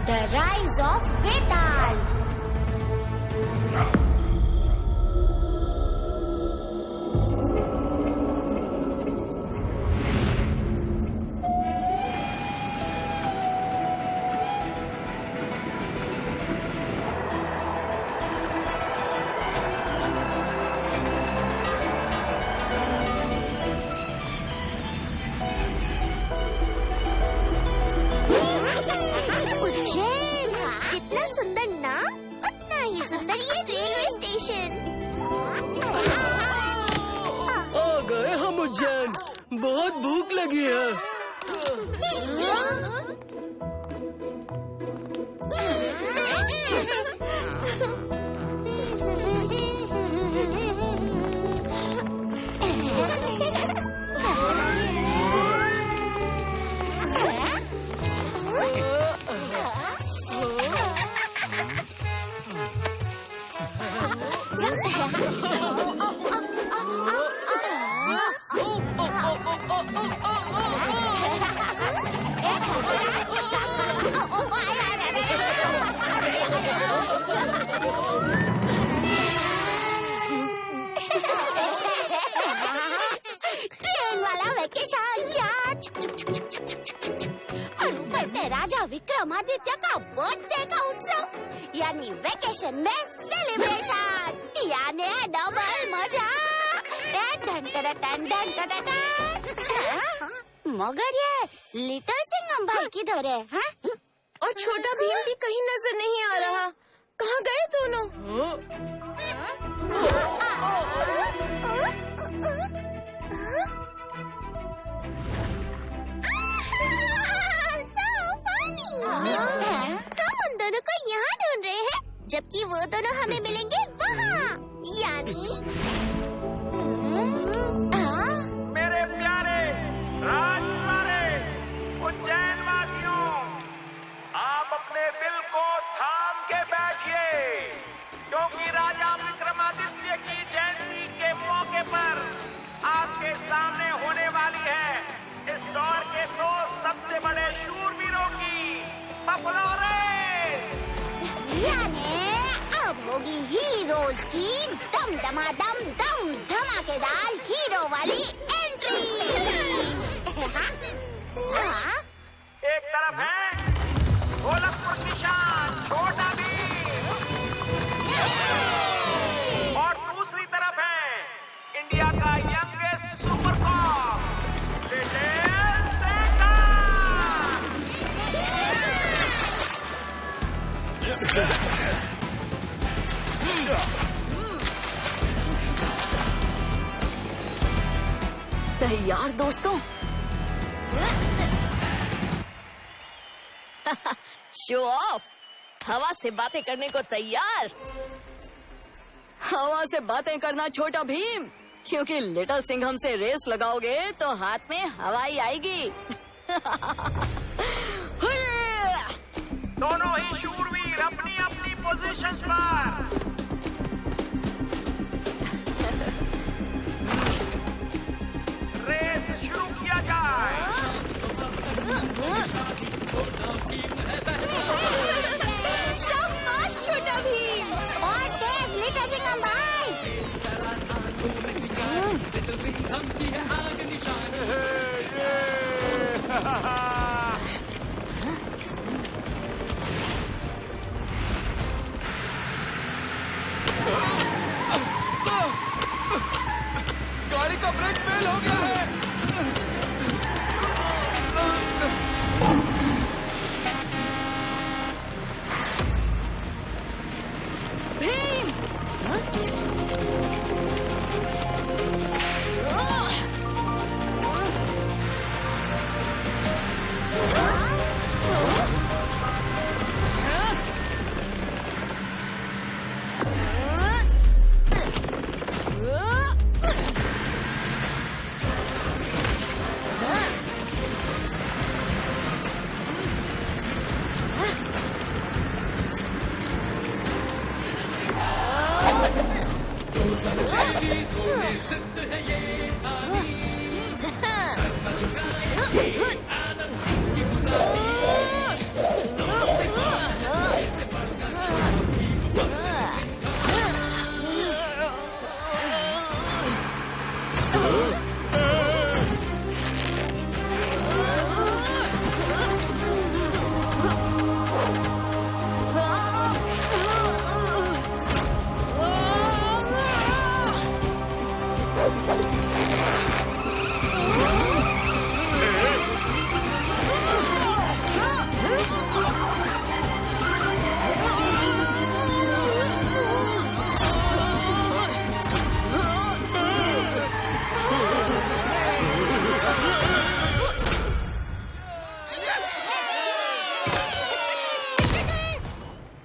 The Rise of Betal. जितना सुंदर नाम उतना ही सुंदर ये रेलवे स्टेशन। आ गए हम उज्जैन, बहुत भूख लगी है। ट्रेन वाला वेकेशन और ऊपर से राजा विक्रमादित्य का बर्थडे का उत्सव, यानी वेकेशन में सेलिब्रेशन, यानी डबल मजा। मगर ये लिटिल सिंघम भाई किधर है? हाँ? और छोटा भीम भी कहीं नजर नहीं आ रहा। कहाँ गए दोनों? हम उन दोनों को यहाँ ढूंढ रहे हैं, जबकि वो दोनों हमें मिलेंगे वहाँ, यानी मेरे प्यारे राजकुमारे उज्जैन वासियों, आप अपने दिल को थाम के बैठिए, क्योंकि राजा विक्रमादित्य की जयंती के मौके पर आपके सामने होने वाली है इस दौर के 100 सबसे बड़े शूरवीरों की पॉपुलर रेस। यानी अब होगी हीरोज की दम धमाकेदार हीरो वाली एंट्री। एक तरफ है गोलकपुर की शान छोटा भीम और दूसरी तरफ है इंडिया का यंगेस्ट सुपर कॉप लिटिल तैयार दोस्तों? Show off. हवा से बातें करने को तैयार? हवा से बातें करना छोटा भीम, क्योंकि लिटिल सिंघम से रेस लगाओगे तो हाथ में हवा ही आएगी। दोनों ही शूरवीर अपनी अपनी पोजीशंस पर। रेस शुरू किया जाए। शाबाश छोटा भीम और तेज लिटिल सिंघम भाई। गाड़ी का ब्रेक फेल हो गया है। भीम!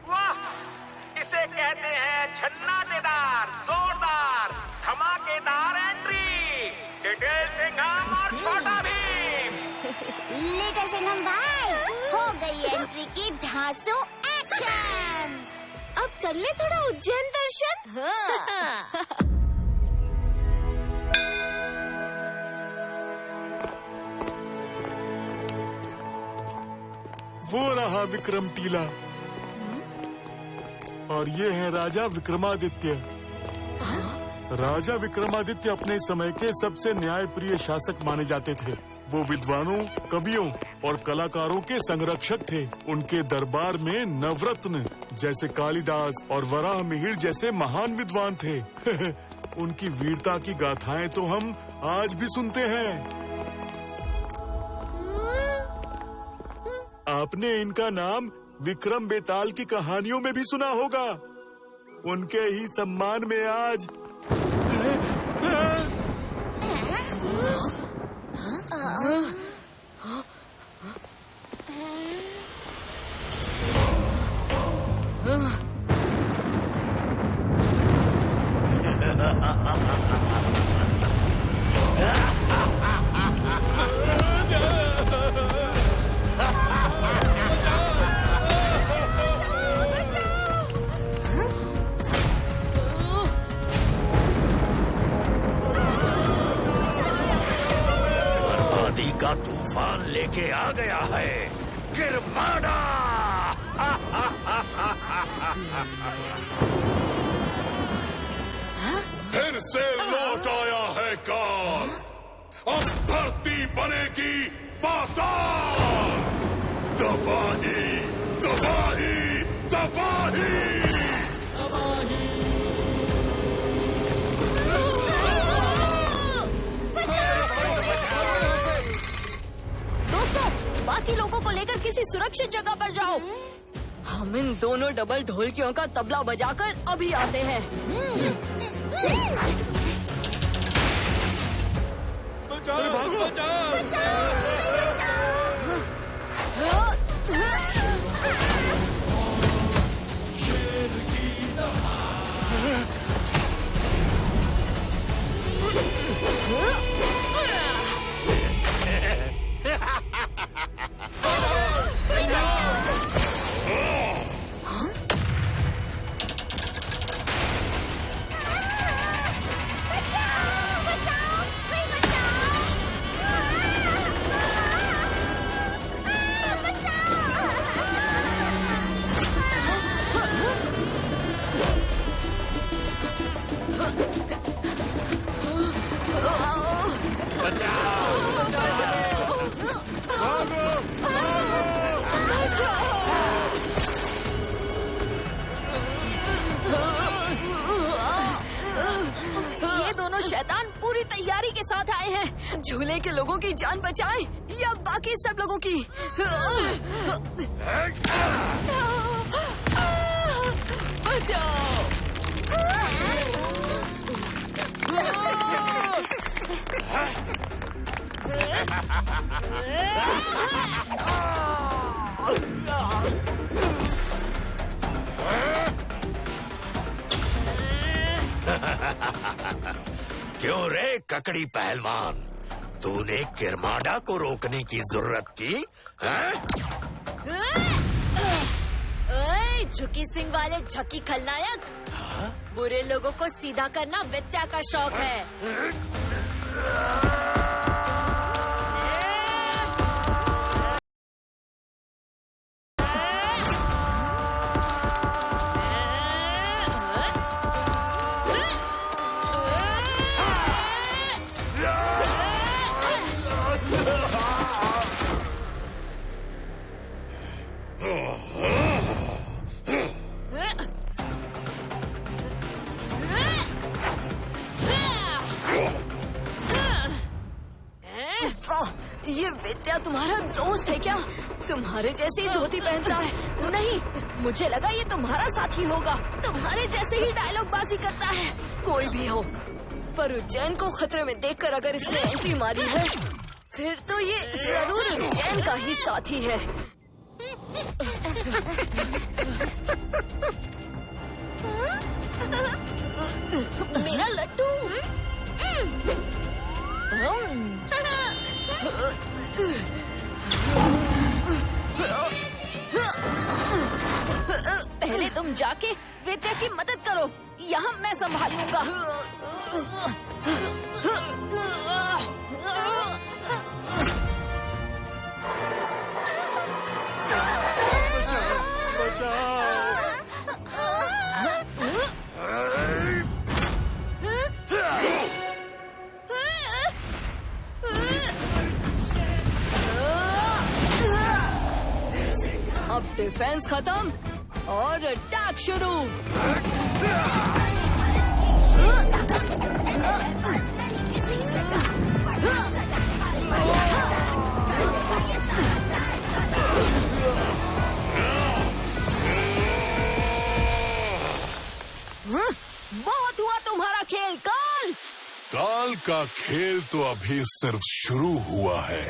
वाह, इसे कहते हैं झन्नाटेदार, जोरदार, धमाकेदार एंट्री। लिटिल सिंघम और छोटा भीम। लिटिल सिंघम भाई, हो गई एंट्री की धांसू एक्शन। अब कर ले थोड़ा उज्जैन दर्शन। वो रहा विक्रम टीला और ये है राजा विक्रमादित्य। राजा विक्रमादित्य अपने समय के सबसे न्यायप्रिय शासक माने जाते थे। वो विद्वानों, कवियों और कलाकारों के संरक्षक थे। उनके दरबार में नवरत्न जैसे कालिदास और वराह मिहिर जैसे महान विद्वान थे। उनकी वीरता की गाथाएं तो हम आज भी सुनते हैं। आपने इनका नाम विक्रम बेताल की कहानियों में भी सुना होगा। उनके ही सम्मान में आज बर्बादी का तूफान लेके आ गया है किरमाड़ा। फिर से लौट आया है काल। अब धरती बनेगी पाताल। तबाही, तबाही, तबाही। दोस्तों, बाकी लोगों को लेकर किसी सुरक्षित जगह पर जाओ। हम इन दोनों डबल ढोलकियों का तबला बजाकर अभी आते हैं। ये दोनों शैतान पूरी तैयारी के साथ आए हैं। झूले के लोगों की जान बचाएं या बाकी सब लोगों की। बचाओ। क्यों रे ककड़ी पहलवान, तूने किरमाड़ा को रोकने की जरूरत की? ओए, झुकी सिंह वाले झकी खलनायक, बुरे लोगों को सीधा करना विद्या का शौक है। ये विद्या तुम्हारा दोस्त है क्या? तुम्हारे जैसी धोती पहनता है? नहीं, मुझे लगा ये तुम्हारा साथी होगा। तुम्हारे जैसे ही डायलॉग बाजी करता है। कोई भी हो, पर उज्जैन को खतरे में देखकर अगर इसने एंट्री मारी है, फिर तो ये जरूर उज्जैन का ही साथी है। मेरा लड्डू। पहले तुम जाके विद्या की मदद करो, यहाँ मैं संभाल लूंगा। अब डिफेंस खत्म और अटैक शुरू। बहुत हुआ तुम्हारा खेल। काल काल का खेल तो अभी सिर्फ शुरू हुआ है।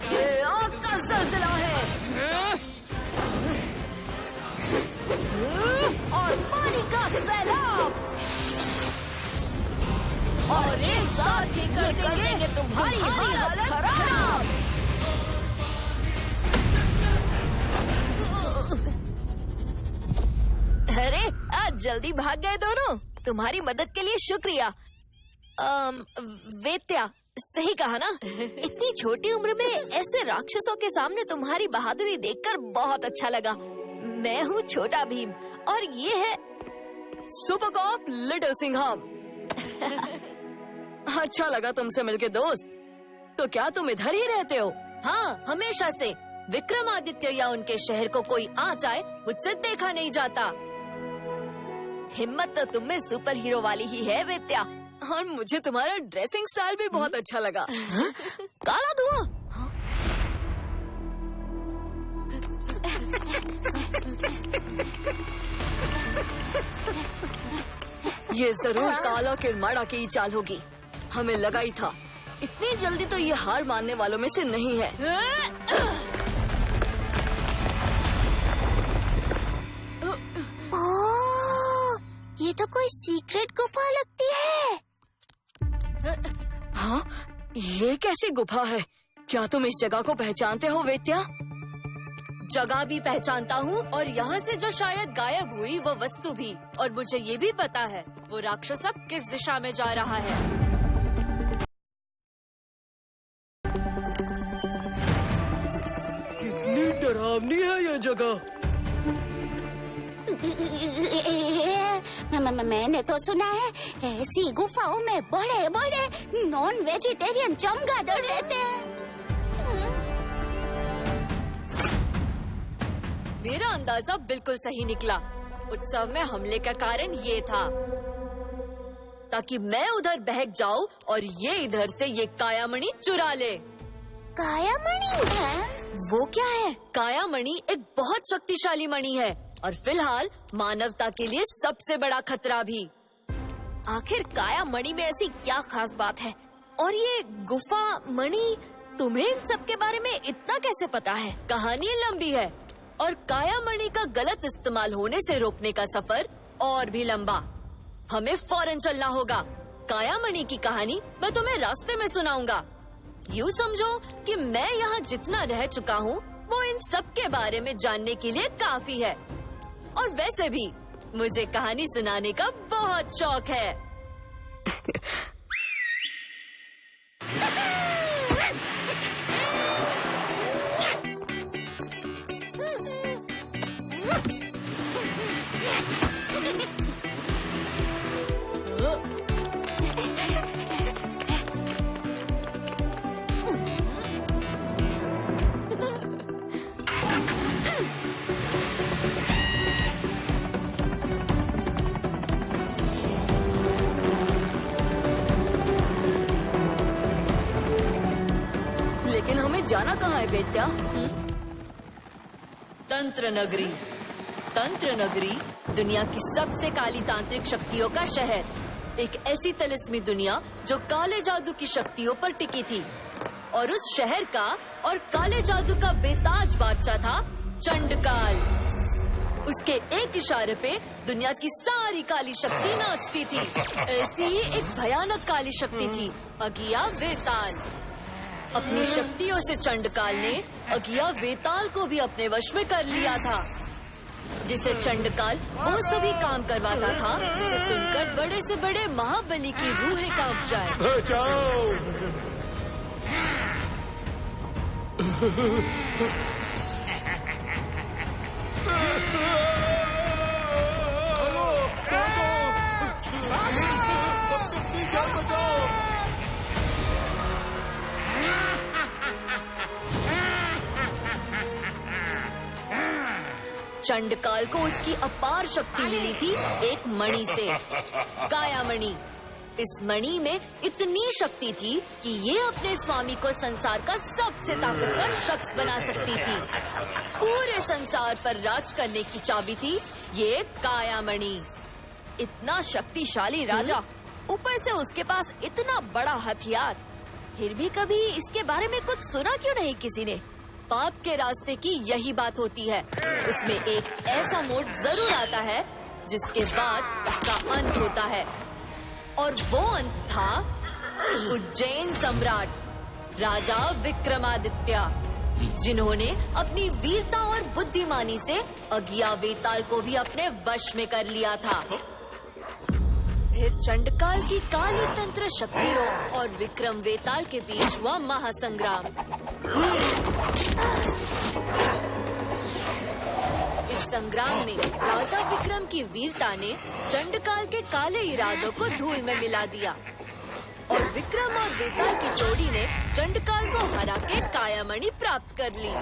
ये आग का ज़लज़ला है और पानी का सैलाब, और एक साथ ही कर देंगे तुम्हारी हालत खराब। अरे आज जल्दी भाग गए दोनों। तुम्हारी मदद के लिए शुक्रिया। वेत्या, सही कहा ना? इतनी छोटी उम्र में ऐसे राक्षसों के सामने तुम्हारी बहादुरी देखकर बहुत अच्छा लगा। मैं हूँ छोटा भीम और ये है सुपर कॉप लिटिल सिंघम। अच्छा लगा तुमसे मिलके दोस्त। तो क्या तुम इधर ही रहते हो? हाँ, हमेशा से। विक्रमादित्य या उनके शहर को कोई आ जाए, मुझसे देखा नहीं जाता। हिम्मत तो तुम में सुपर हीरो वाली ही है विद्या। और मुझे तुम्हारा ड्रेसिंग स्टाइल भी बहुत अच्छा लगा। काला धुआं। ये जरूर काल और किरमाड़ा की ही चाल होगी। हमें लगा ही था। इतनी जल्दी तो ये हार मानने वालों में से नहीं है। ओह, ये तो कोई सीक्रेट गुफा लगती है। हाँ, ये कैसी गुफा है? क्या तुम इस जगह को पहचानते हो वेत्या? जगह भी पहचानता हूँ और यहाँ से जो शायद गायब हुई वो वस्तु भी। और मुझे ये भी पता है वो राक्षस अब किस दिशा में जा रहा है। कितनी डरावनी है ये जगह। मैंने तो सुना है ऐसी गुफाओं में बड़े बड़े नॉन वेजिटेरियन चमगादड़ रहते हैं। मेरा अंदाजा बिल्कुल सही निकला। उत्सव में हमले का कारण ये था ताकि मैं उधर बहक जाऊं और ये इधर से ये कायामणि चुरा ले। कायामणि है? वो क्या है? कायामणि एक बहुत शक्तिशाली मणि है और फिलहाल मानवता के लिए सबसे बड़ा खतरा भी। आखिर काया मणि में ऐसी क्या खास बात है? और ये गुफा मणि, तुम्हें इन सब के बारे में इतना कैसे पता है? कहानी लंबी है और कायामणि का गलत इस्तेमाल होने से रोकने का सफर और भी लंबा। हमें फौरन चलना होगा। कायामणि की कहानी मैं तुम्हें रास्ते में सुनाऊंगा। यूँ समझो कि मैं यहाँ जितना रह चुका हूँ वो इन सब के बारे में जानने के लिए काफी है। और वैसे भी मुझे कहानी सुनाने का बहुत शौक है। जाना कहाँ है बेटा? तंत्र नगरी। तंत्र नगरी दुनिया की सबसे काली तांत्रिक शक्तियों का शहर, एक ऐसी तिलिस्मी दुनिया जो काले जादू की शक्तियों पर टिकी थी। और उस शहर का और काले जादू का बेताज बादशाह था चंडकाल। उसके एक इशारे पे दुनिया की सारी काली शक्ति नाचती थी। ऐसी ही एक भयानक काली शक्ति थी अगिया वेताल। अपनी शक्तियों से चंडकाल ने अगिया वेताल को भी अपने वश में कर लिया था, जिसे चंडकाल वो सभी काम करवाता था जिसे सुनकर बड़े से बड़े महाबली की रूहें कांप जाए। बचाओ! चंडकाल को उसकी अपार शक्ति मिली थी एक मणि से, काया मणि। इस मणि में इतनी शक्ति थी कि ये अपने स्वामी को संसार का सबसे ताकतवर शख्स बना सकती थी। पूरे संसार पर राज करने की चाबी थी ये काया मणि। इतना शक्तिशाली राजा, ऊपर से उसके पास इतना बड़ा हथियार, फिर भी कभी इसके बारे में कुछ सुना क्यों नहीं किसी ने? पाप के रास्ते की यही बात होती है। उसमें एक ऐसा मोड़ जरूर आता है जिसके बाद उसका अंत होता है, और वो अंत था उज्जैन सम्राट राजा विक्रमादित्य, जिन्होंने अपनी वीरता और बुद्धिमानी से अगिया वेताल को भी अपने वश में कर लिया था। फिर चंडकाल की काली तंत्र शक्तियों और विक्रम वेताल के बीच हुआ महासंग्राम। इस संग्राम में राजा विक्रम की वीरता ने चंडकाल के काले इरादों को धूल में मिला दिया, और विक्रम और वेताल की जोड़ी ने चंडकाल को हरा के कायामणि प्राप्त कर ली।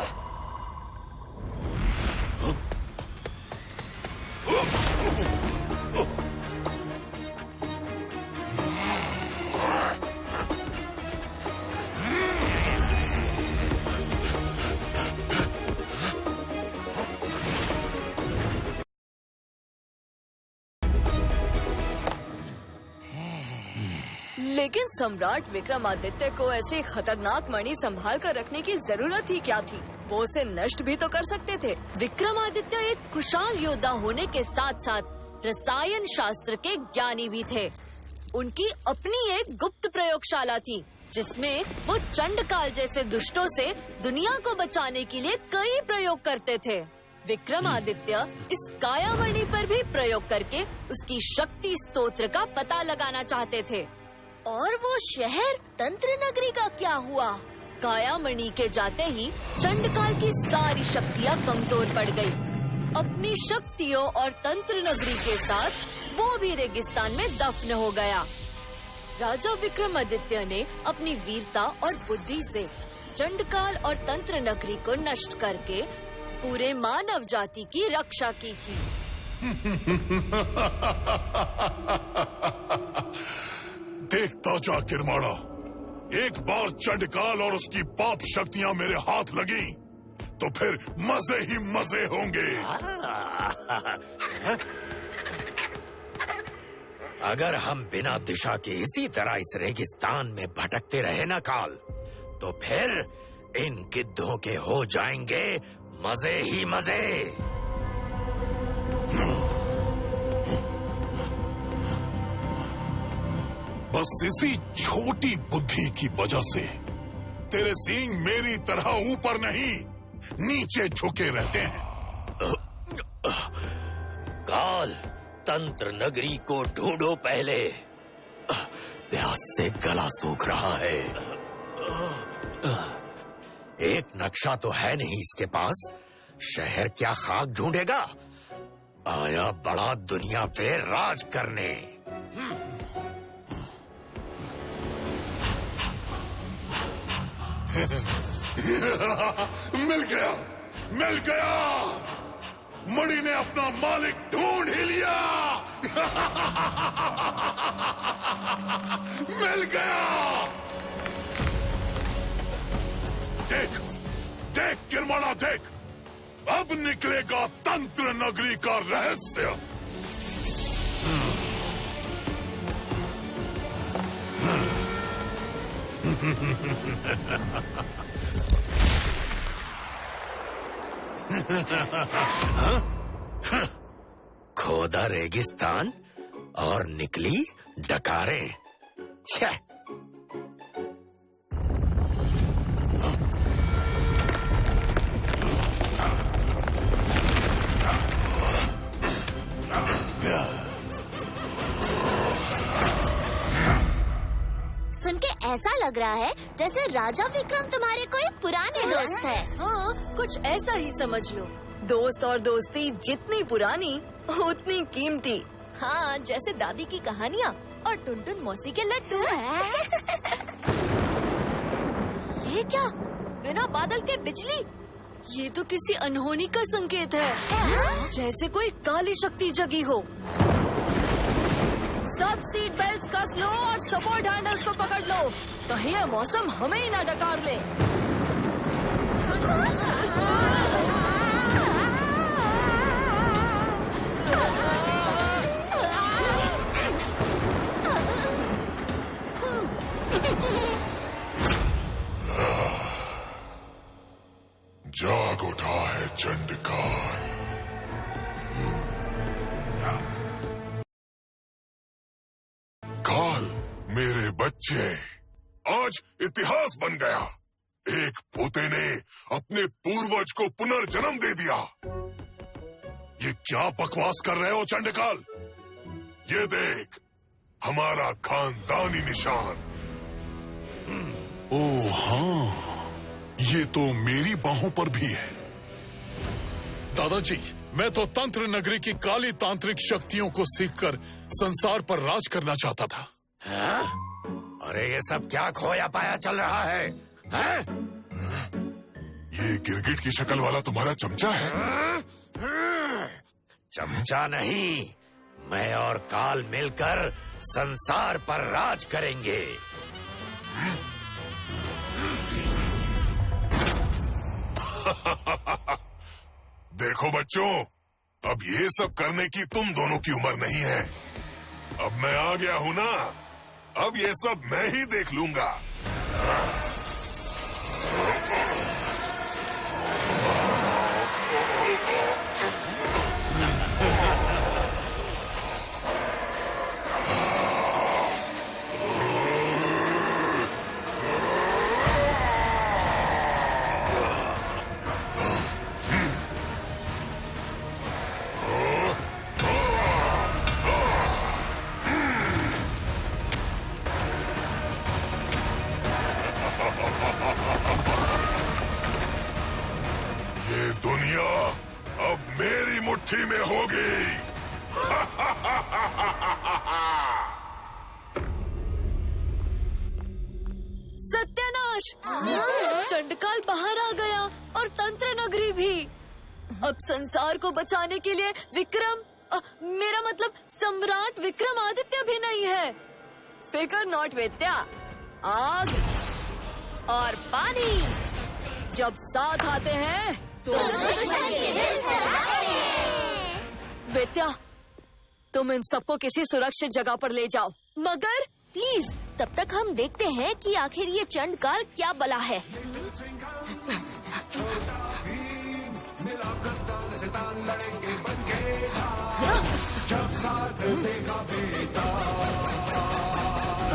लेकिन सम्राट विक्रमादित्य को ऐसी खतरनाक मणि संभाल कर रखने की जरूरत ही क्या थी? वो उसे नष्ट भी तो कर सकते थे। विक्रमादित्य एक कुशल योद्धा होने के साथ साथ रसायन शास्त्र के ज्ञानी भी थे। उनकी अपनी एक गुप्त प्रयोगशाला थी जिसमें वो चंडकाल जैसे दुष्टों से दुनिया को बचाने के लिए कई प्रयोग करते थे। विक्रमादित्य इस कायामणि पर भी प्रयोग करके उसकी शक्ति स्तोत्र का पता लगाना चाहते थे। और वो शहर तंत्र नगरी का क्या हुआ? कायामणि के जाते ही चंडकाल की सारी शक्तियाँ कमजोर पड़ गयी। अपनी शक्तियों और तंत्र नगरी के साथ वो भी रेगिस्तान में दफन हो गया। राजा विक्रमादित्य ने अपनी वीरता और बुद्धि से चंडकाल और तंत्र नगरी को नष्ट करके पूरे मानव जाति की रक्षा की थी। देखता जा किरमाड़ा, एक बार चंडकाल और उसकी पाप शक्तियाँ मेरे हाथ लगी तो फिर मजे ही मजे होंगे। अगर हम बिना दिशा के इसी तरह इस रेगिस्तान में भटकते रहे ना काल, तो फिर इन गिद्धों के हो जाएंगे मजे ही मजे। बस इसी छोटी बुद्धि की वजह से तेरे सींग मेरी तरह ऊपर नहीं नीचे झुके रहते हैं। काल, तंत्र नगरी को ढूंढो पहले, प्यास से गला सूख रहा है। एक नक्शा तो है नहीं इसके पास, शहर क्या खाक ढूंढेगा? आया बड़ा दुनिया पे राज करने। मिल गया, मिल गया, मणि ने अपना मालिक ढूंढ ही लिया। मिल गया। देख देख किरमाणा देख, अब निकलेगा तंत्र नगरी का रहस्य। खोदा रेगिस्तान और निकली डकारें। छे। सुन के ऐसा लग रहा है जैसे राजा विक्रम तुम्हारे कोई पुराने दोस्त है। हाँ, कुछ ऐसा ही समझ लो। दोस्त और दोस्ती जितनी पुरानी उतनी कीमती। हाँ, जैसे दादी की कहानियाँ और टुनटुन मौसी के लड्डू। ये क्या? बिना बादल के बिजली? ये तो किसी अनहोनी का संकेत है, जैसे कोई काली शक्ति जगी हो। सब सीट बेल्ट कस लो और सपोर्ट हैंडल्स को पकड़ लो, कहीं ये मौसम हमें ही ना डकार ले। जाग उठा है चंडकाल। काल, मेरे बच्चे, आज इतिहास बन गया। एक पोते ने अपने पूर्वज को पुनर्जन्म दे दिया। ये क्या बकवास कर रहे हो चंडकाल? ये देख, हमारा खानदानी निशान। ओह हाँ, ये तो मेरी बाहों पर भी है। दादाजी, मैं तो तंत्र नगरी की काली तांत्रिक शक्तियों को सीखकर संसार पर राज करना चाहता था। हाँ? अरे ये सब क्या खोया पाया चल रहा है? हाँ? ये गिरगिट की शक्ल वाला तुम्हारा चमचा है? चमचा नहीं, मैं और काल मिलकर संसार पर राज करेंगे। देखो बच्चों, अब ये सब करने की तुम दोनों की उम्र नहीं है। अब मैं आ गया हूं ना, अब ये सब मैं ही देख लूंगा। ये दुनिया अब मेरी मुट्ठी में होगी। सत्यानाश! चंडकाल बाहर आ गया और तंत्र नगरी भी। अब संसार को बचाने के लिए मेरा मतलब सम्राट विक्रमादित्य भी नहीं है। फिकर नॉट विद्या। आग और पानी जब साथ आते हैं तो विद्या, तुम इन सबको किसी सुरक्षित जगह पर ले जाओ। मगर प्लीज, तब तक हम देखते हैं कि आखिर ये चंडकाल क्या बला है।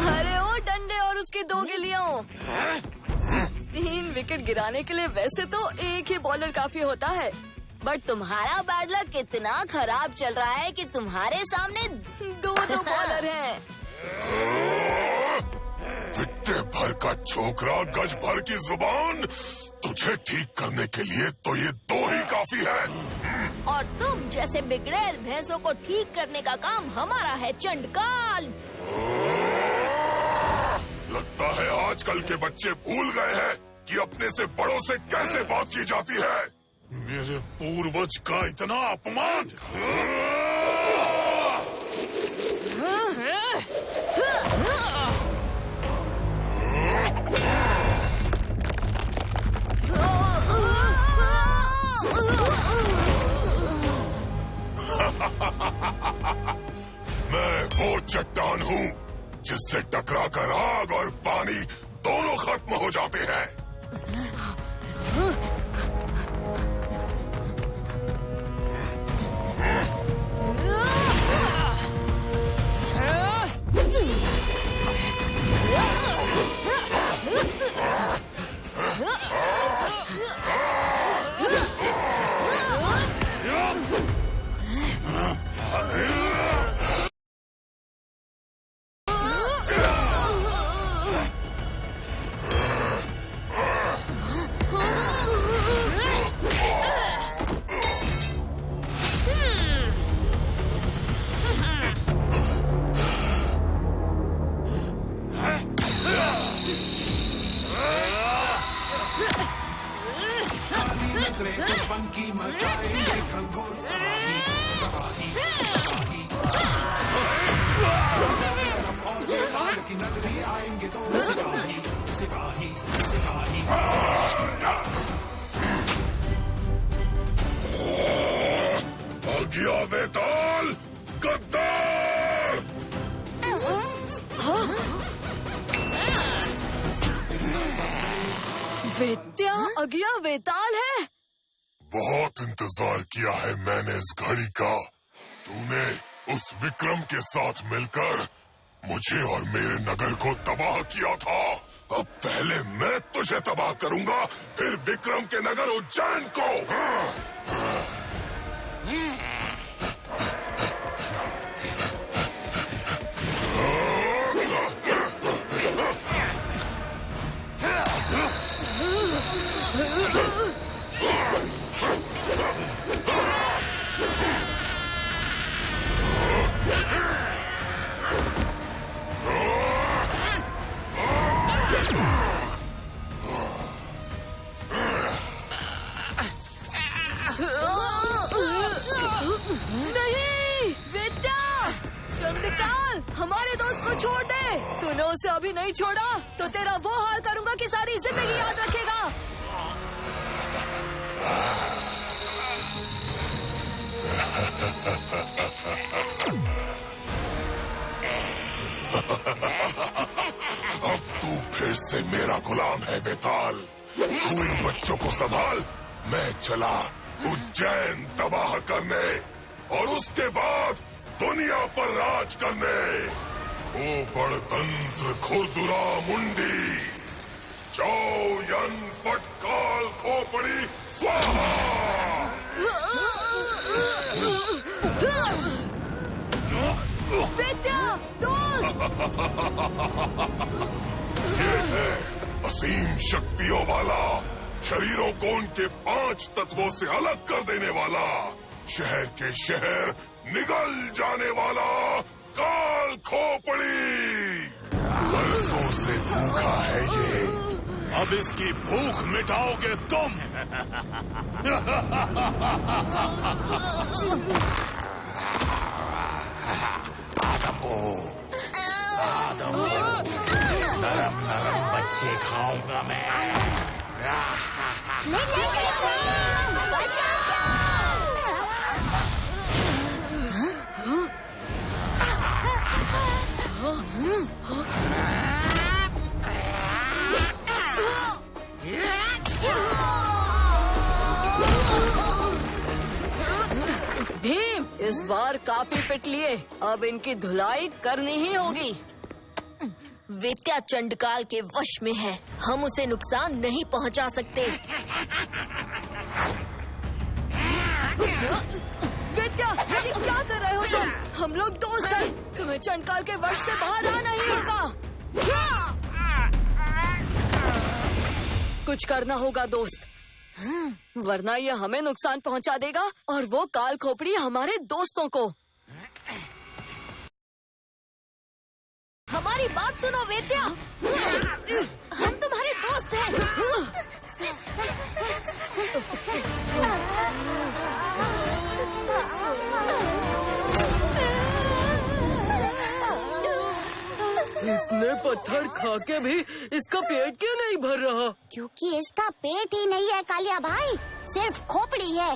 अरे ओ डंडे और उसके दो गिलियों, 3 विकेट गिराने के लिए वैसे तो एक ही बॉलर काफी होता है, बट तुम्हारा बैड लक इतना खराब चल रहा है कि तुम्हारे सामने 2 बॉलर हैं। विट्टे भर का छोकरा, गज भर की जुबान, तुझे ठीक करने के लिए तो ये 2 ही काफी है। और तुम जैसे बिगड़ैल भैंसों को ठीक करने का काम हमारा है चंडकाल। लगता है आजकल के बच्चे भूल गए हैं कि अपने से बड़ों से कैसे बात की जाती है। मेरे पूर्वज का इतना अपमान। जाकर आग और पानी दोनों खत्म हो जाते हैं। आज्ञा वेताल गद्दार! वेत्या अज्ञा वेताल है। बहुत इंतजार किया है मैंने इस घड़ी का। तूने उस विक्रम के साथ मिलकर मुझे और मेरे नगर को तबाह किया था। अब पहले मैं तुझे तबाह करूंगा, फिर विक्रम के नगर उज्जैन को। नहीं वेत्या, चंद्रकाल हमारे दोस्त को छोड़ दे। तूने उसे अभी नहीं छोड़ा तो तेरा वो हाल करूंगा कि सारी जिंदगी याद रखेगा। अब तू फिर से मेरा गुलाम है वेताल। तू इन बच्चों को संभाल, मैं चला उज्जैन तबाह करने और उसके बाद दुनिया पर राज करने। ओ बड़तंत्र खुरदुरा मुंडी, जाओ यन फटकाल खोपड़ी स्वाहा। बेटा दोस्त, ये है असीम शक्तियों वाला, शरीरों को उनके 5 तत्वों से अलग कर देने वाला, शहर के शहर निगल जाने वाला काल खोपड़ी। बरसों से भूखा है ये, अब इसकी भूख मिटाओगे तुम। नरम नरम बच्चे खाऊंगा मैं। भीम, इस बार काफी पिट लिए, अब इनकी धुलाई करनी ही होगी। वेत्या चंडकाल के वश में है, हम उसे नुकसान नहीं पहुंचा सकते। वेत्या, अभी क्या कर रहे हो तुम? हम लोग दोस्त हैं, तुम्हें चंडकाल के वश से बाहर आना ही होगा। कुछ करना होगा दोस्त, वरना ये हमें नुकसान पहुंचा देगा और वो काल खोपड़ी हमारे दोस्तों को। हमारी बात सुनो वेत्या, हम तुम्हारे दोस्त हैं। इतने पत्थर खा के भी इसका पेट क्यों नहीं भर रहा? क्योंकि इसका पेट ही नहीं है कालिया भाई, सिर्फ खोपड़ी है।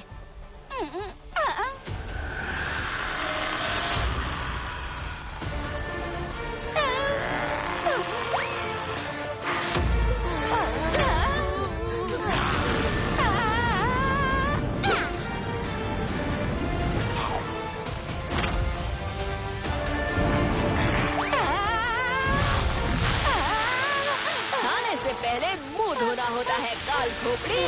पहले मुंह धोना होता है, काल खोपड़ी।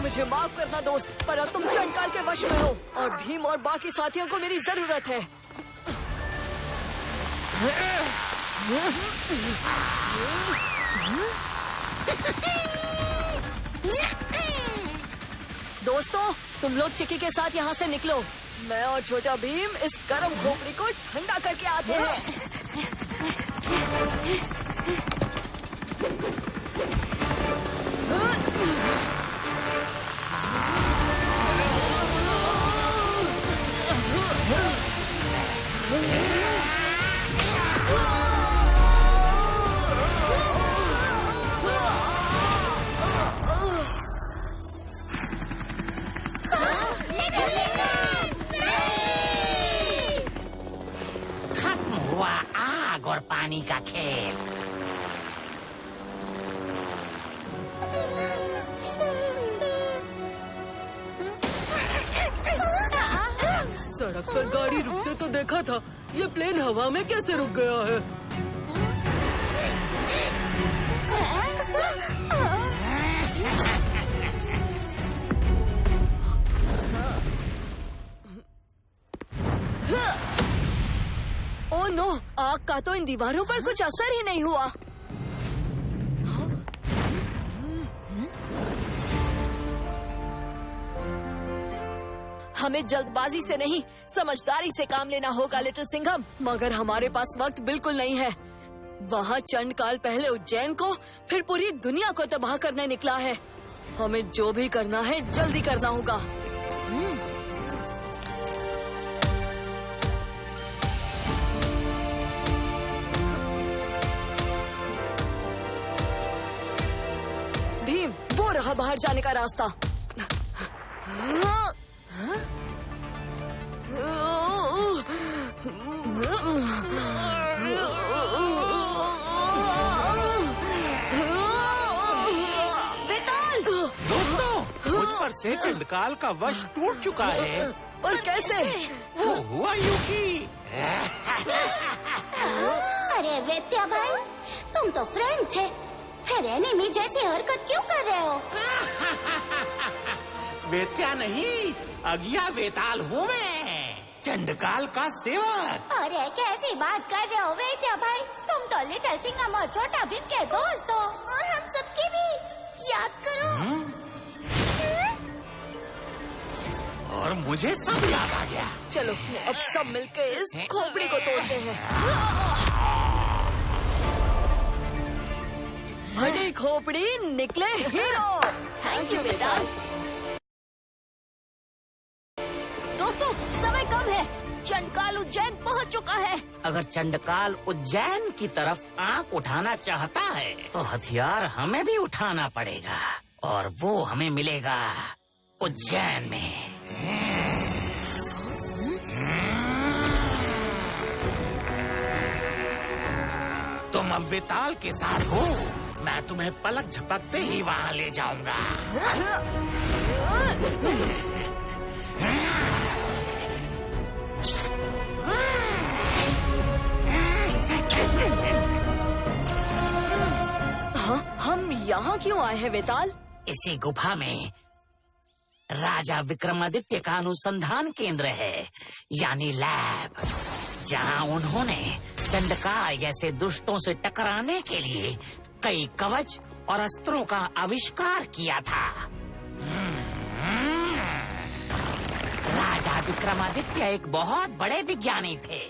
मुझे माफ करना दोस्त, पर अब तुम चंडकाल के वश में हो और भीम और बाकी साथियों को मेरी जरूरत है। दोस्तों, तुम लोग चिक्की के साथ यहाँ से निकलो। मैं और छोटा भीम इस गर्म खोपड़ी को ठंडा करके आते हैं। खत्म हुआ आग और पानी का खेल। सड़क पर गाड़ी रुकते तो देखा था, ये प्लेन हवा में कैसे रुक गया है? ओह नो, आग का तो इन दीवारों पर कुछ असर ही नहीं हुआ। हमें जल्दबाजी से नहीं, समझदारी से काम लेना होगा लिटिल सिंघम। मगर हमारे पास वक्त बिल्कुल नहीं है। वहाँ चंडकाल पहले उज्जैन को, फिर पूरी दुनिया को तबाह करने निकला है। हमें जो भी करना है जल्दी करना होगा। भीम, वो रहा बाहर जाने का रास्ता। दोस्तों, मुझ पर से चंडकाल का वश टूट चुका है। और कैसे? वो हुआ यूं कि अरे वेत्या भाई, तुम तो फ्रेंड थे, फिर एनिमी जैसी हरकत क्यों कर रहे हो? वेत्या नहीं, अगिया वेताल हूँ मैं, चंडकाल का सेवक। अरे कैसी बात कर रहे हो वेत्या भाई? तुम तो लिटिल सिंघम और छोटा भीम के दोस्त हो, और हम सबकी भी याद करो। और मुझे सब याद आ गया। चलो अब सब मिलके इस खोपड़ी को तोड़ते हैं। बड़ी खोपड़ी निकले हीरो। थैंक यू बेटा। दोस्तों, समय कम है, चंडकाल उज्जैन पहुंच चुका है। अगर चंडकाल उज्जैन की तरफ आंख उठाना चाहता है तो हथियार हमें भी उठाना पड़ेगा, और वो हमें मिलेगा उज्जैन में। तुम अब वेताल के साथ हो, मैं तुम्हें पलक झपकते ही वहाँ ले जाऊंगा। हाँ, हम यहाँ क्यों आए हैं वेताल? इसी गुफा में राजा विक्रमादित्य का अनुसंधान केंद्र है, यानी लैब, जहाँ उन्होंने चंडकाल जैसे दुष्टों से टकराने के लिए कई कवच और अस्त्रों का आविष्कार किया था। राजा विक्रमादित्य एक बहुत बड़े विज्ञानी थे।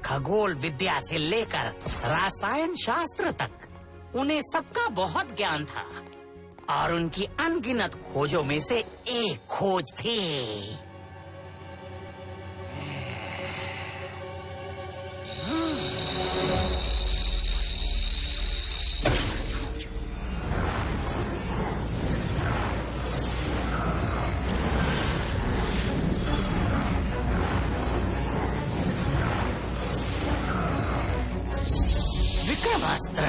खगोल विद्या से लेकर रसायन शास्त्र तक उन्हें सबका बहुत ज्ञान था, और उनकी अनगिनत खोजों में से एक खोज थी विक्रमास्त्र।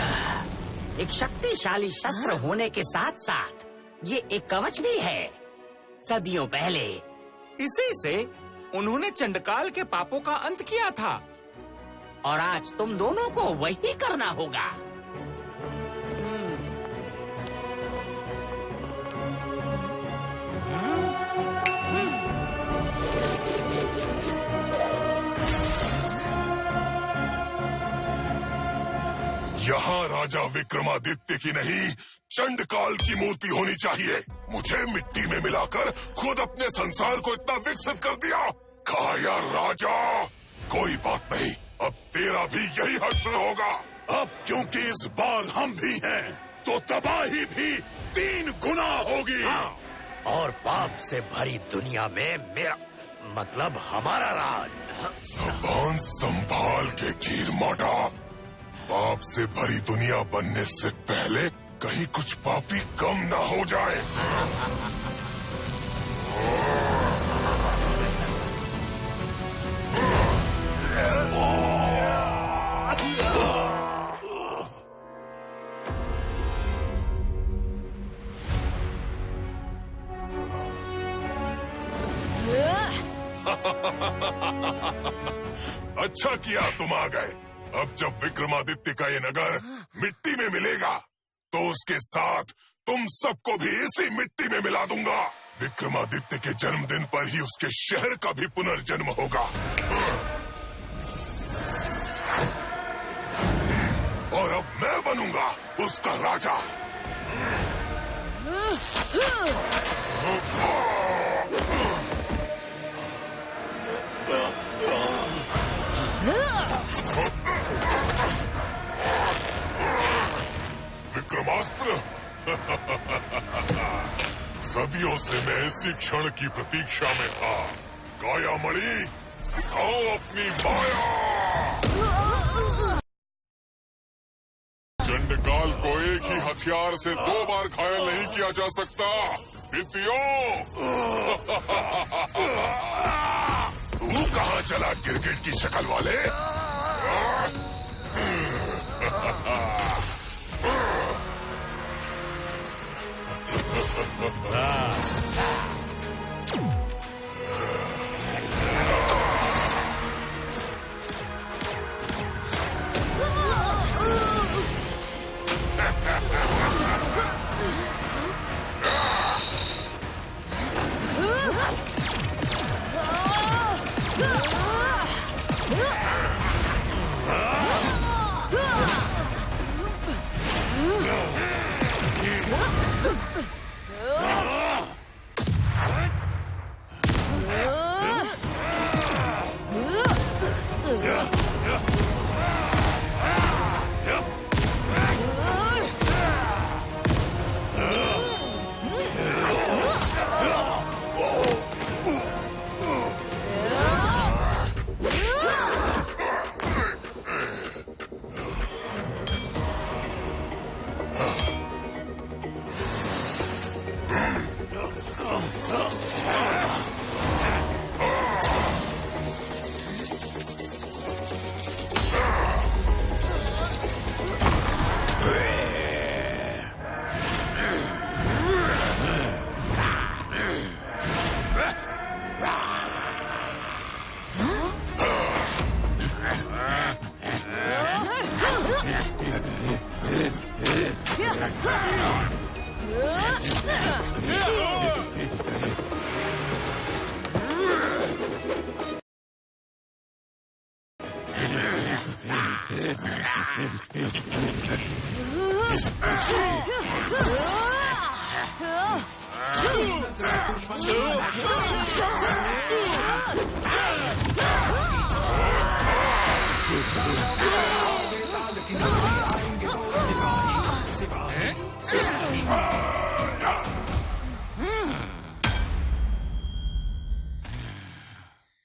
एक शक्तिशाली शस्त्र होने के साथ साथ ये एक कवच भी है। सदियों पहले इसी से उन्होंने चंडकाल के पापों का अंत किया था। और आज तुम दोनों को वही करना होगा। यहाँ राजा विक्रमादित्य की नहीं, चंडकाल की मूर्ति होनी चाहिए। मुझे मिट्टी में मिलाकर खुद अपने संसार को इतना विकसित कर दिया। काया राजा, कोई बात नहीं, अब तेरा भी यही हश्र होगा। अब क्योंकि इस बार हम भी हैं, तो तबाही भी 3 गुना होगी। और पाप से भरी दुनिया में मेरा मतलब हमारा राज। जबान संभाल के कीर माटा। पाप से भरी दुनिया बनने से पहले कहीं कुछ पापी कम ना हो जाए। अच्छा किया तुम आ गए। अब जब विक्रमादित्य का ये नगर मिट्टी में मिलेगा, तो उसके साथ तुम सबको भी इसी मिट्टी में मिला दूंगा। विक्रमादित्य के जन्मदिन पर ही उसके शहर का भी पुनर्जन्म होगा। और अब मैं बनूंगा उसका राजा। विक्रमास्त्र। सदियों से मैं इसी क्षण की प्रतीक्षा में था। कायामणि, दिखाओ अपनी माया। चंडकाल को एक ही हथियार से 2 बार घायल नहीं किया जा सकता। पितियों, तू कहाँ चला गिरगिट की शक्ल वाले?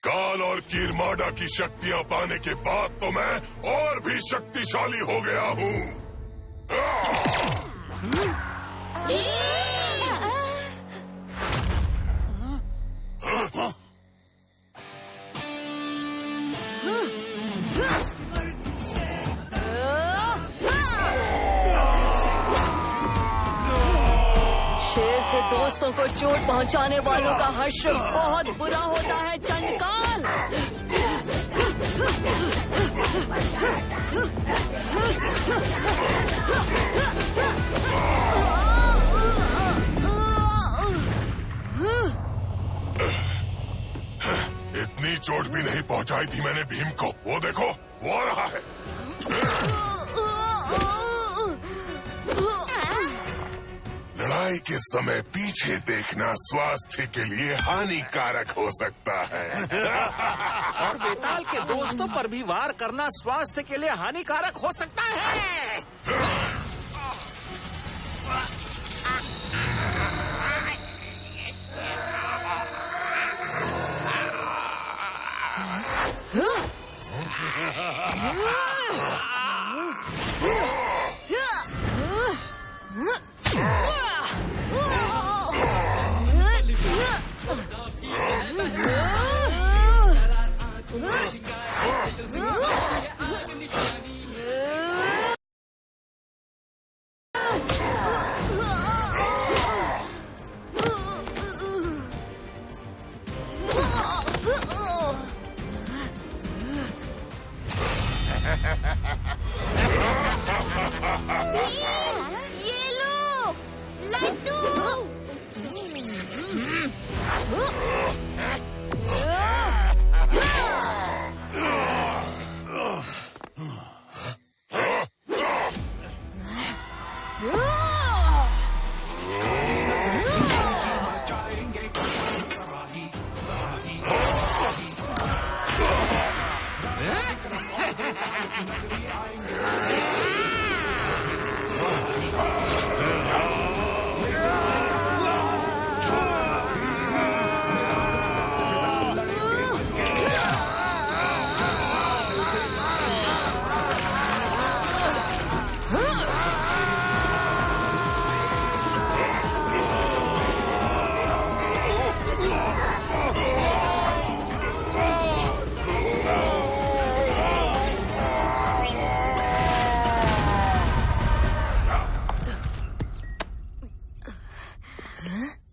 काल और कीरमाडा की शक्तियां पाने के बाद तो मैं और भी शक्तिशाली हो गया हूँ। शेर के दोस्तों को चोट पहुंचाने वालों का हश्र बहुत बुरा होता है चंडकाल। इतनी चोट भी नहीं पहुंचाई थी मैंने भीम को। वो देखो, वो आ रहा है। लड़ाई के समय पीछे देखना स्वास्थ्य के लिए हानिकारक हो सकता है। और बेताल के दोस्तों पर भी वार करना स्वास्थ्य के लिए हानिकारक हो सकता है। ये लो लड्डू।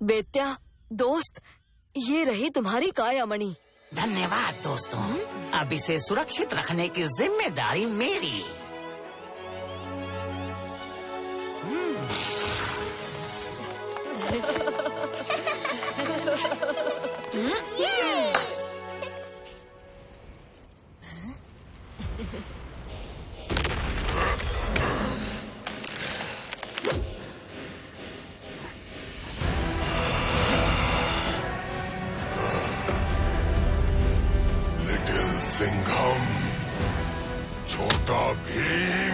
बेत्या, दोस्त, ये रही तुम्हारी कायामणि। धन्यवाद दोस्तों। अब इसे सुरक्षित रखने की जिम्मेदारी मेरी। लिटिल सिंघम, छोटा भीम।